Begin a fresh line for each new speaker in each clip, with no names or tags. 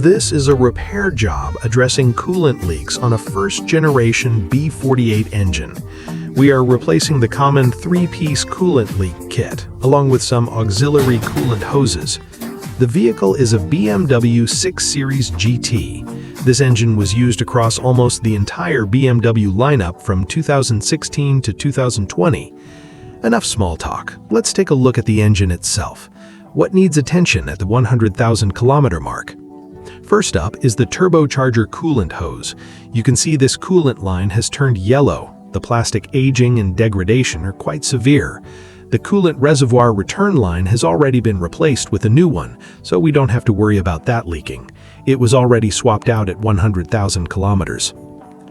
This is a repair job addressing coolant leaks on a first-generation B48 engine. We are replacing the common 3-piece coolant leak kit, along with some auxiliary coolant hoses. The vehicle is a BMW 6 Series GT. This engine was used across almost the entire BMW lineup from 2016 to 2020. Enough small talk. Let's take a look at the engine itself. What needs attention at the 100,000 kilometer mark? First up is the turbocharger coolant hose. You can see this coolant line has turned yellow. The plastic aging and degradation are quite severe. The coolant reservoir return line has already been replaced with a new one, so we don't have to worry about that leaking. It was already swapped out at 100,000 kilometers.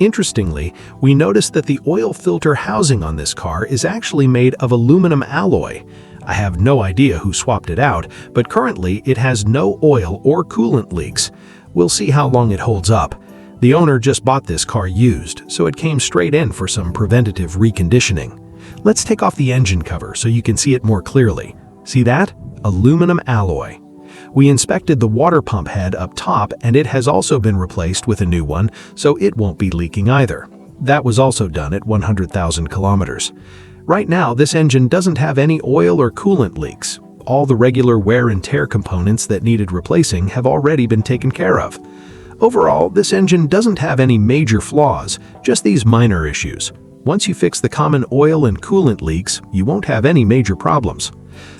Interestingly, we noticed that the oil filter housing on this car is actually made of aluminum alloy. I have no idea who swapped it out, but currently it has no oil or coolant leaks. We'll see how long it holds up. The owner just bought this car used, so it came straight in for some preventative reconditioning. Let's take off the engine cover so you can see it more clearly. See that? Aluminum alloy. We inspected the water pump head up top, and it has also been replaced with a new one, so it won't be leaking either. That was also done at 100,000 kilometers. Right now, this engine doesn't have any oil or coolant leaks. All the regular wear and tear components that needed replacing have already been taken care of. Overall, this engine doesn't have any major flaws, just these minor issues. Once you fix the common oil and coolant leaks, you won't have any major problems.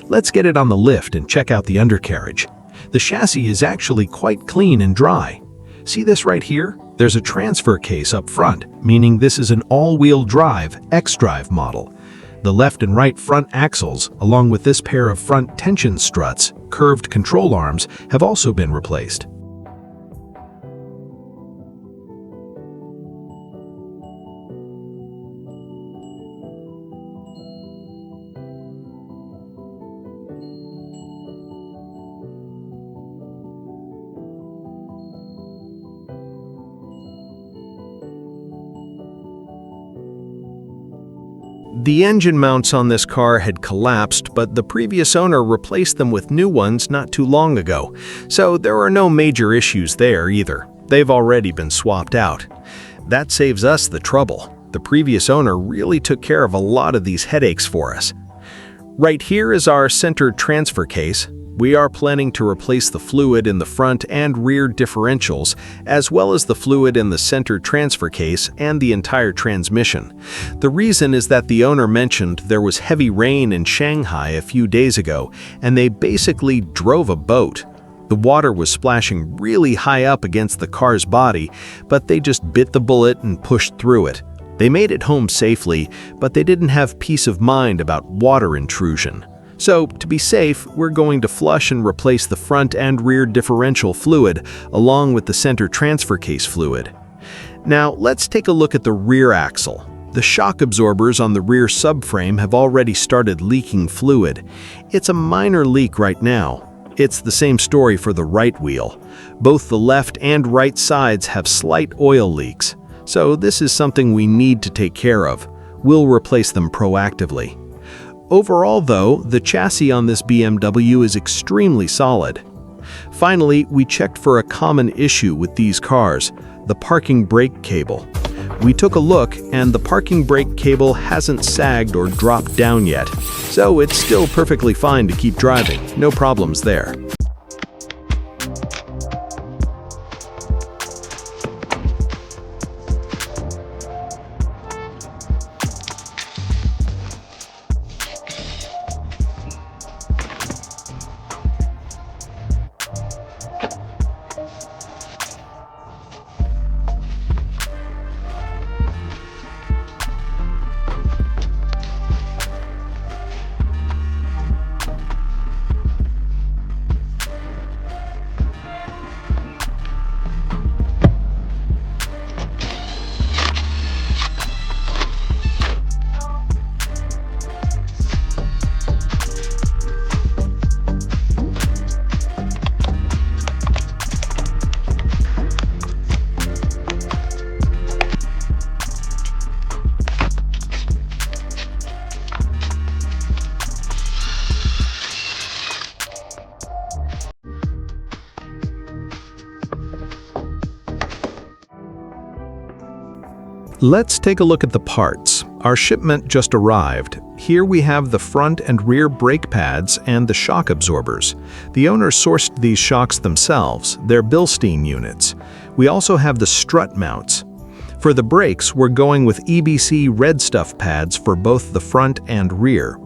Let's get it on the lift and check out the undercarriage. The chassis is actually quite clean and dry. See this right here? There's a transfer case up front, meaning this is an all-wheel drive, X-Drive model. The left and right front axles, along with this pair of front tension struts, curved control arms, have also been replaced. The engine mounts on this car had collapsed, but the previous owner replaced them with new ones not too long ago, so there are no major issues there either. They've already been swapped out. That saves us the trouble. The previous owner really took care of a lot of these headaches for us. Right here is our center transfer case. We are planning to replace the fluid in the front and rear differentials, as well as the fluid in the center transfer case and the entire transmission. The reason is that the owner mentioned there was heavy rain in Shanghai a few days ago, and they basically drove a boat. The water was splashing really high up against the car's body, but they just bit the bullet and pushed through it. They made it home safely, but they didn't have peace of mind about water intrusion. So, to be safe, we're going to flush and replace the front and rear differential fluid, along with the center transfer case fluid. Now, let's take a look at the rear axle. The shock absorbers on the rear subframe have already started leaking fluid. It's a minor leak right now. It's the same story for the right wheel. Both the left and right sides have slight oil leaks, so this is something we need to take care of. We'll replace them proactively. Overall, though, the chassis on this BMW is extremely solid. Finally, we checked for a common issue with these cars, the parking brake cable. We took a look, and the parking brake cable hasn't sagged or dropped down yet, so it's still perfectly fine to keep driving, no problems there. Let's take a look at the parts. Our shipment just arrived. Here we have the front and rear brake pads and the shock absorbers. The owner sourced these shocks themselves. They're Bilstein units. We also have the strut mounts. For the brakes, we're going with EBC red stuff pads for both the front and rear.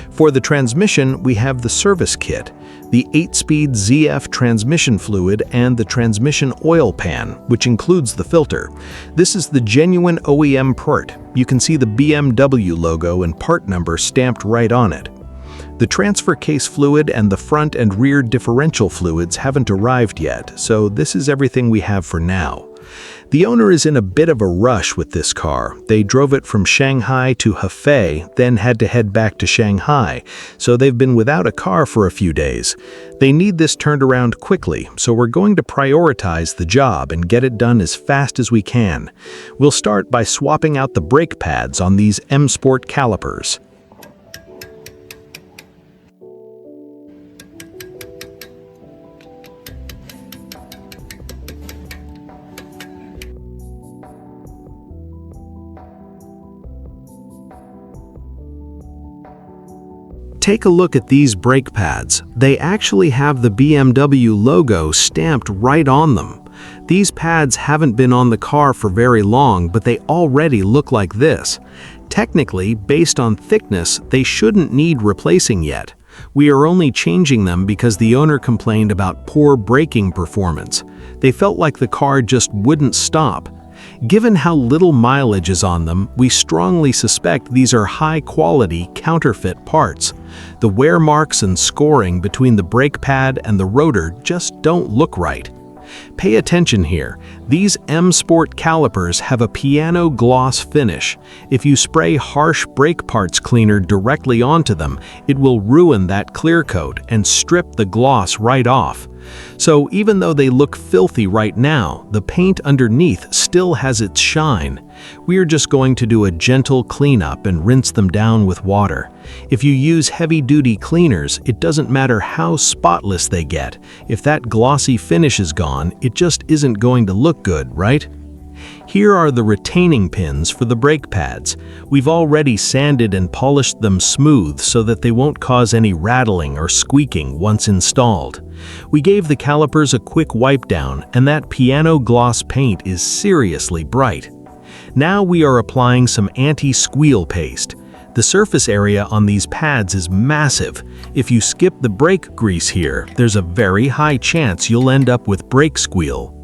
For the transmission, we have the service kit, the 8-speed ZF transmission fluid and the transmission oil pan, which includes the filter. This is the genuine OEM part. You can see the BMW logo and part number stamped right on it. The transfer case fluid and the front and rear differential fluids haven't arrived yet, so this is everything we have for now. The owner is in a bit of a rush with this car. They drove it from Shanghai to Hefei, then had to head back to Shanghai, so they've been without a car for a few days. They need this turned around quickly, so we're going to prioritize the job and get it done as fast as we can. We'll start by swapping out the brake pads on these M Sport calipers. Take a look at these brake pads. They actually have the BMW logo stamped right on them. These pads haven't been on the car for very long, but they already look like this. Technically, based on thickness, they shouldn't need replacing yet. We are only changing them because the owner complained about poor braking performance. They felt like the car just wouldn't stop. Given how little mileage is on them, we strongly suspect these are high-quality, counterfeit parts. The wear marks and scoring between the brake pad and the rotor just don't look right. Pay attention here. These M Sport calipers have a piano gloss finish. If you spray harsh brake parts cleaner directly onto them, it will ruin that clear coat and strip the gloss right off. So even though they look filthy right now, the paint underneath still has its shine. We are just going to do a gentle cleanup and rinse them down with water. If you use heavy-duty cleaners, it doesn't matter how spotless they get. If that glossy finish is gone, it just isn't going to look good, right? Here are the retaining pins for the brake pads. We've already sanded and polished them smooth so that they won't cause any rattling or squeaking once installed. We gave the calipers a quick wipe down, and that piano gloss paint is seriously bright. Now we are applying some anti-squeal paste. The surface area on these pads is massive. If you skip the brake grease here, there's a very high chance you'll end up with brake squeal.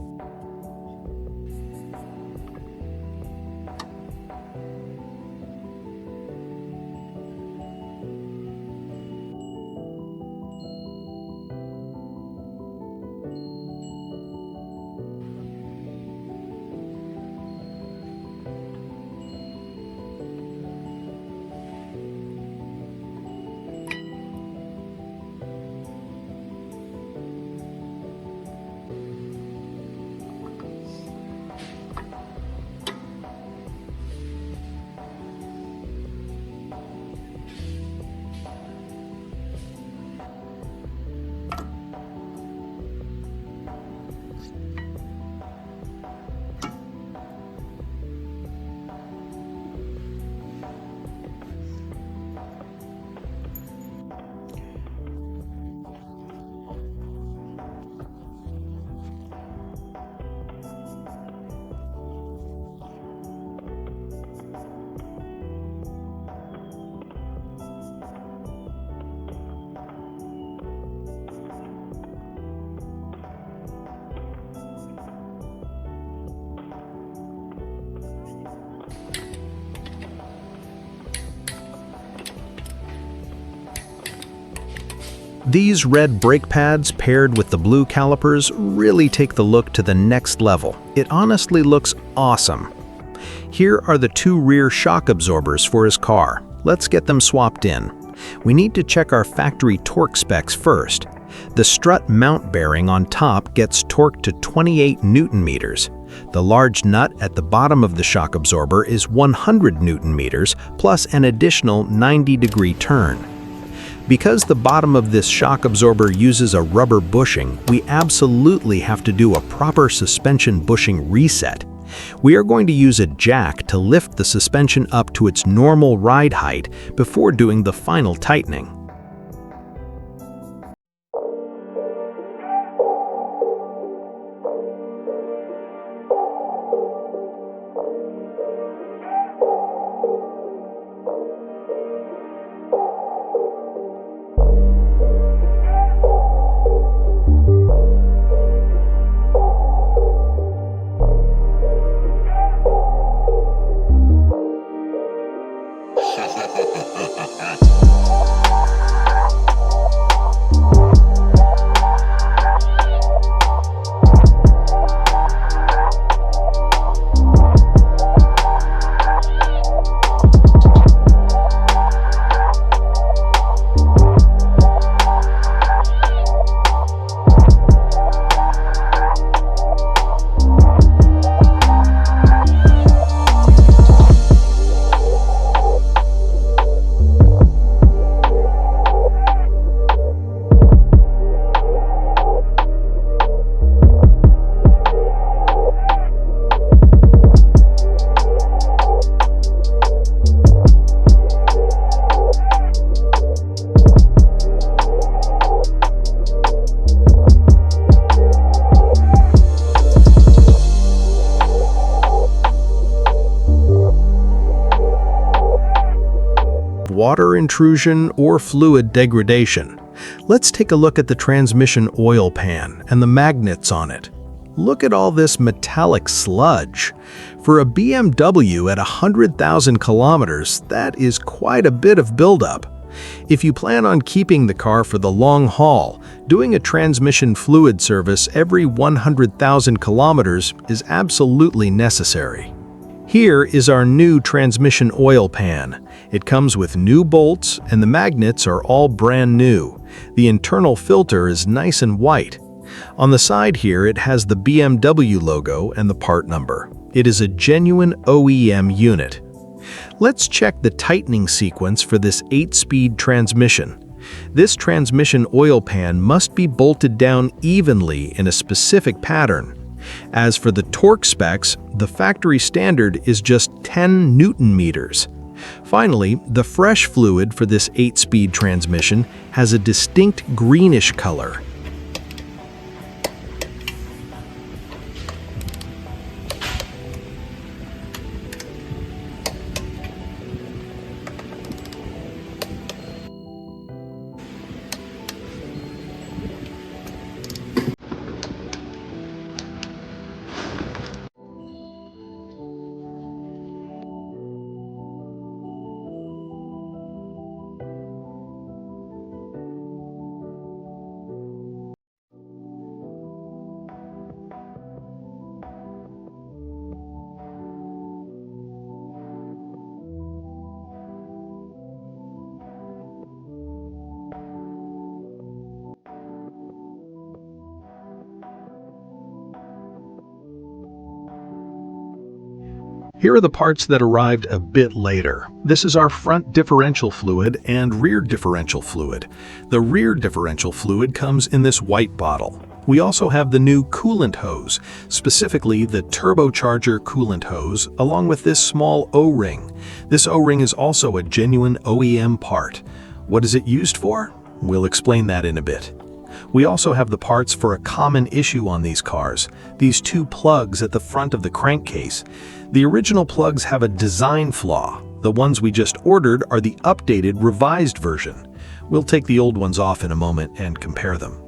These red brake pads paired with the blue calipers really take the look to the next level. It honestly looks awesome. Here are the two rear shock absorbers for his car. Let's get them swapped in. We need to check our factory torque specs first. The strut mount bearing on top gets torqued to 28 Newton meters. The large nut at the bottom of the shock absorber is 100 Newton meters plus an additional 90-degree turn. Because the bottom of this shock absorber uses a rubber bushing, we absolutely have to do a proper suspension bushing reset. We are going to use a jack to lift the suspension up to its normal ride height before doing the final tightening. Water intrusion or fluid degradation. Let's take a look at the transmission oil pan and the magnets on it. Look at all this metallic sludge. For a BMW at 100,000 kilometers, that is quite a bit of buildup. If you plan on keeping the car for the long haul, doing a transmission fluid service every 100,000 kilometers is absolutely necessary. Here is our new transmission oil pan. It comes with new bolts and the magnets are all brand new. The internal filter is nice and white. On the side here it has the BMW logo and the part number. It is a genuine OEM unit. Let's check the tightening sequence for this 8-speed transmission. This transmission oil pan must be bolted down evenly in a specific pattern. As for the torque specs, the factory standard is just 10 Newton meters. Finally, the fresh fluid for this 8-speed transmission has a distinct greenish color. Here are the parts that arrived a bit later. This is our front differential fluid and rear differential fluid. The rear differential fluid comes in this white bottle. We also have the new coolant hose, specifically the turbocharger coolant hose, along with this small O-ring. This O-ring is also a genuine OEM part. What is it used for? We'll explain that in a bit. We also have the parts for a common issue on these cars, these two plugs at the front of the crankcase. The original plugs have a design flaw. The ones we just ordered are the updated, revised version. We'll take the old ones off in a moment and compare them.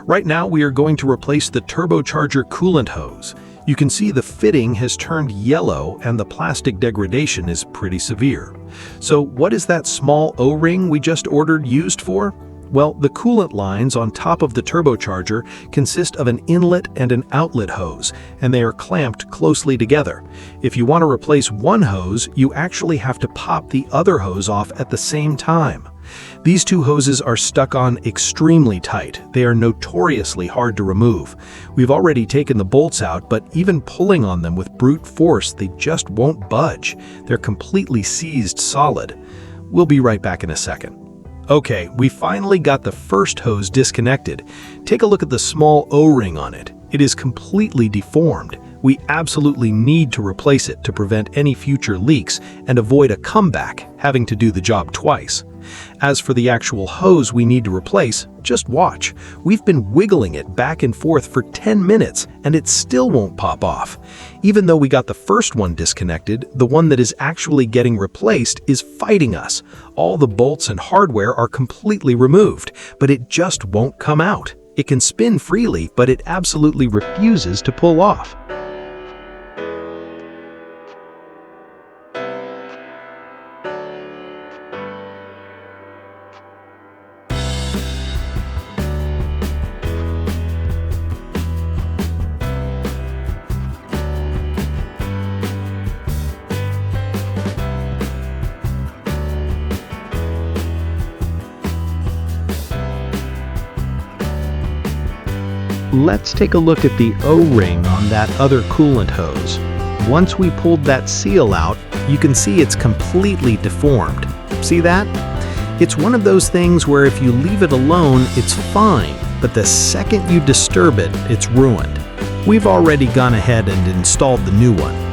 Right now, we are going to replace the turbocharger coolant hose. You can see the fitting has turned yellow and the plastic degradation is pretty severe. So what is that small O-ring we just ordered used for? Well, the coolant lines on top of the turbocharger consist of an inlet and an outlet hose, and they are clamped closely together. If you want to replace one hose, you actually have to pop the other hose off at the same time. These two hoses are stuck on extremely tight. They are notoriously hard to remove. We've already taken the bolts out, but even pulling on them with brute force, they just won't budge. They're completely seized solid. We'll be right back in a second. Okay, we finally got the first hose disconnected. Take a look at the small O-ring on it. It is completely deformed. We absolutely need to replace it to prevent any future leaks and avoid a comeback, having to do the job twice. As for the actual hose we need to replace, just watch. We've been wiggling it back and forth for 10 minutes and it still won't pop off. Even though we got the first one disconnected, the one that is actually getting replaced is fighting us. All the bolts and hardware are completely removed, but it just won't come out. It can spin freely, but it absolutely refuses to pull off. Let's take a look at the O-ring on that other coolant hose. Once we pulled that seal out, you can see it's completely deformed. See that? It's one of those things where if you leave it alone, it's fine, but the second you disturb it, it's ruined. We've already gone ahead and installed the new one.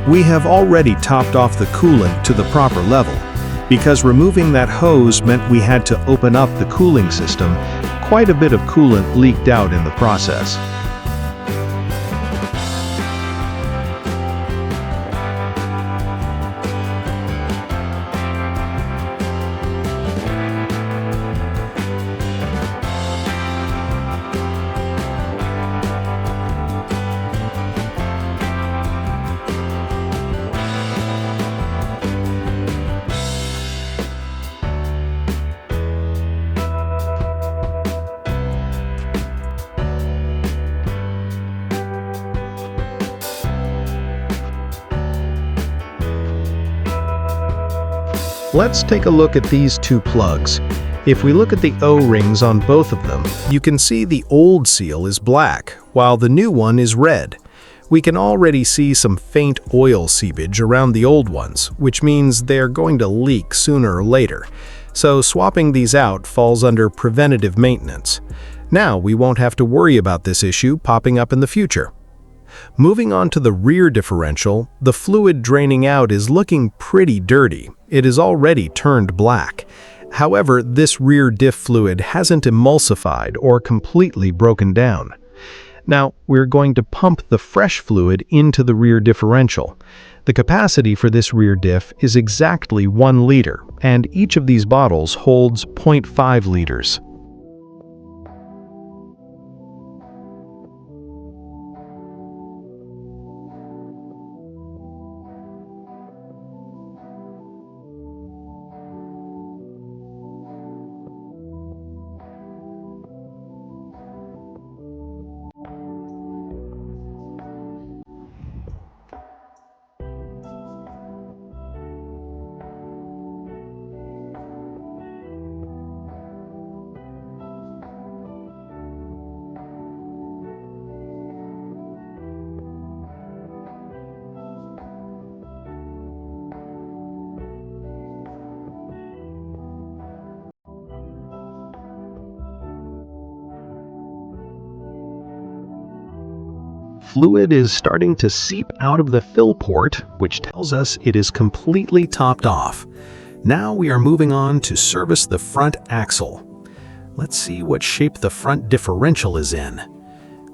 We have already topped off the coolant to the proper level, because removing that hose meant we had to open up the cooling system. Quite a bit of coolant leaked out in the process. Let's take a look at these two plugs. If we look at the O-rings on both of them, you can see the old seal is black, while the new one is red. We can already see some faint oil seepage around the old ones, which means they're going to leak sooner or later. So swapping these out falls under preventative maintenance. Now we won't have to worry about this issue popping up in the future. Moving on to the rear differential, the fluid draining out is looking pretty dirty. It is already turned black. However, this rear diff fluid hasn't emulsified or completely broken down. Now, we're going to pump the fresh fluid into the rear differential. The capacity for this rear diff is exactly 1 liter, and each of these bottles holds 0.5 liters. Fluid is starting to seep out of the fill port, which tells us it is completely topped off. Now we are moving on to service the front axle. Let's see what shape the front differential is in.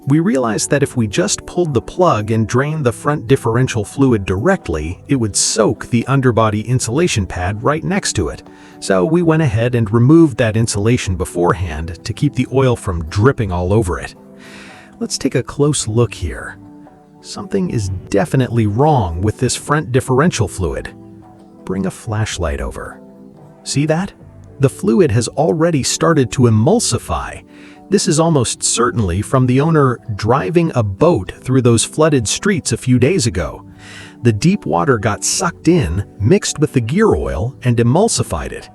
We realized that if we just pulled the plug and drained the front differential fluid directly, it would soak the underbody insulation pad right next to it. So we went ahead and removed that insulation beforehand to keep the oil from dripping all over it. Let's take a close look here. Something is definitely wrong with this front differential fluid. Bring a flashlight over. See that? The fluid has already started to emulsify. This is almost certainly from the owner driving a boat through those flooded streets a few days ago. The deep water got sucked in, mixed with the gear oil, and emulsified it.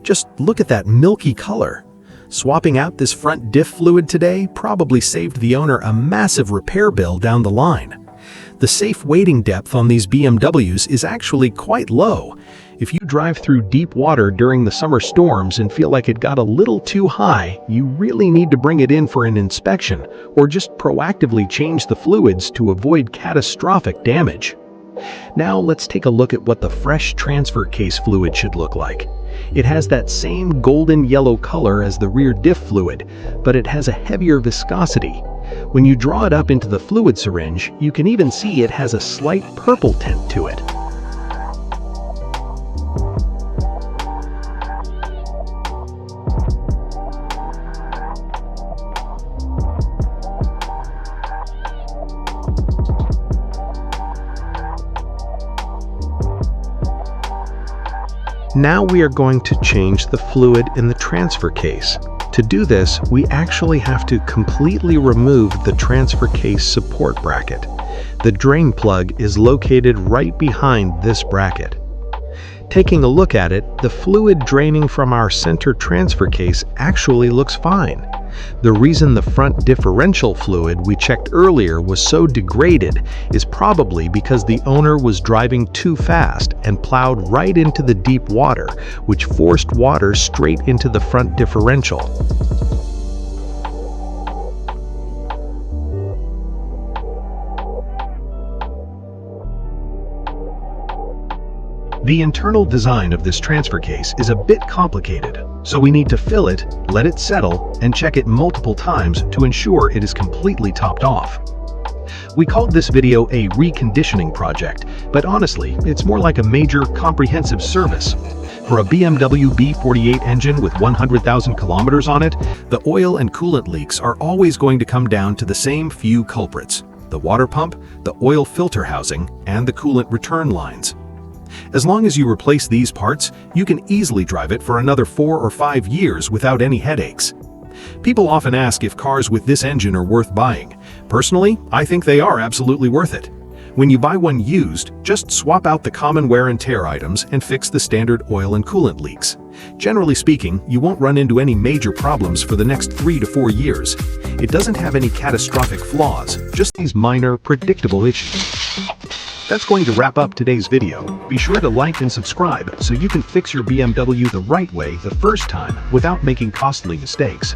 Just look at that milky color. Swapping out this front diff fluid today probably saved the owner a massive repair bill down the line. The safe waiting depth on these BMWs is actually quite low. If you drive through deep water during the summer storms and feel like it got a little too high, you really need to bring it in for an inspection or just proactively change the fluids to avoid catastrophic damage. Now let's take a look at what the fresh transfer case fluid should look like. It has that same golden yellow color as the rear diff fluid, but it has a heavier viscosity. When you draw it up into the fluid syringe, you can even see it has a slight purple tint to it. Now we are going to change the fluid in the transfer case. To do this, we actually have to completely remove the transfer case support bracket. The drain plug is located right behind this bracket. Taking a look at it, the fluid draining from our center transfer case actually looks fine. The reason the front differential fluid we checked earlier was so degraded is probably because the owner was driving too fast and plowed right into the deep water, which forced water straight into the front differential. The internal design of this transfer case is a bit complicated, so we need to fill it, let it settle, and check it multiple times to ensure it is completely topped off. We called this video a reconditioning project, but honestly, it's more like a major comprehensive service. For a BMW B48 engine with 100,000 kilometers on it, the oil and coolant leaks are always going to come down to the same few culprits: the water pump, the oil filter housing, and the coolant return lines. As long as you replace these parts, you can easily drive it for another 4 or 5 years without any headaches. People often ask if cars with this engine are worth buying. Personally, I think they are absolutely worth it. When you buy one used, just swap out the common wear and tear items and fix the standard oil and coolant leaks. Generally speaking, you won't run into any major problems for the next 3 to 4 years. It doesn't have any catastrophic flaws, just these minor, predictable issues. That's going to wrap up today's video. Be sure to like and subscribe so you can fix your BMW the right way the first time without making costly mistakes.